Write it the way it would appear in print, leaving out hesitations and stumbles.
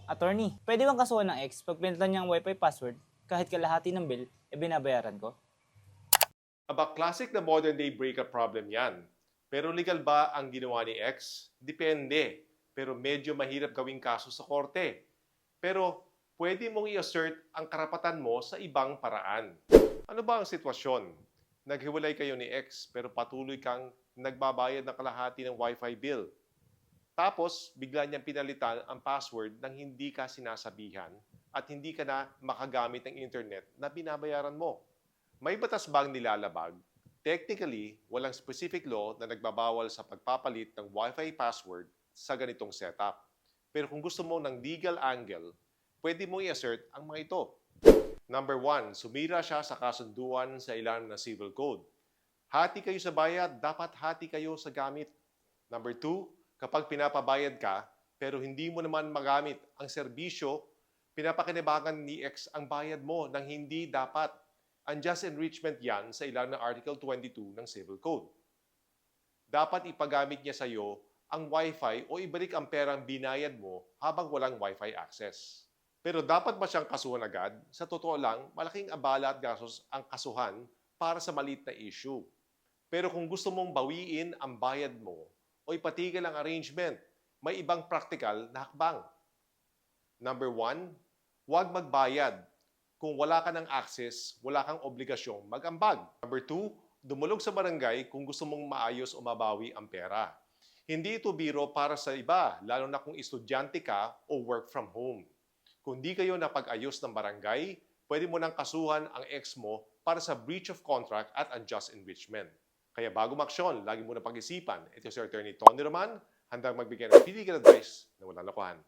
Attorney, pwede bang kasuhan ng ex pag pinalitan niyang wifi password kahit kalahati ng bill, binabayaran ko? Aba, classic na modern day breakup problem yan. Pero legal ba ang ginawa ni X? Depende. Pero medyo mahirap gawing kaso sa korte. Pero pwede mong i-assert ang karapatan mo sa ibang paraan. Ano ba ang sitwasyon? Naghiwalay kayo ni X pero patuloy kang nagbabayad ng kalahati ng wifi bill. Tapos, bigla niyang pinalitan ang password nang hindi ka sinasabihan at hindi ka na makagamit ng internet na binabayaran mo. May batas bang nilalabag? Technically, walang specific law na nagbabawal sa pagpapalit ng Wi-Fi password sa ganitong setup. Pero kung gusto mo ng legal angle, pwede mo i-assert ang mga ito. Number 1, sumira siya sa kasunduan sa ilalim ng Civil Code. Hati kayo sa bayad, dapat hati kayo sa gamit. Number 2, kapag pinapabayad ka, pero hindi mo naman magamit ang serbisyo, pinapakinabangan ni X ang bayad mo nang hindi dapat. Unjust enrichment yan sa ilalim ng Article 22 ng Civil Code. Dapat ipagamit niya sa iyo ang Wi-Fi o ibalik ang perang binayad mo habang walang Wi-Fi access. Pero dapat ba siyang kasuhan agad? Sa totoo lang, malaking abala at gastos ang kasuhan para sa maliit na issue. Pero kung gusto mong bawiin ang bayad mo o ipatigil ang arrangement, may ibang practical na hakbang. Number 1, huwag magbayad. Kung wala ka ng access, wala kang obligasyong mag-ambag. Number 2, dumulog sa barangay kung gusto mong maayos o mabawi ang pera. Hindi ito biro para sa iba, lalo na kung estudyante ka o work from home. Kung di kayo napag-ayos ng barangay, pwede mo nang kasuhan ang ex mo para sa breach of contract at unjust enrichment. Kaya bago maksyon, lagi mo na pag-isipan. Ito si Attorney Tony Roman, handang magbigay ng legal advice na walang lokohan.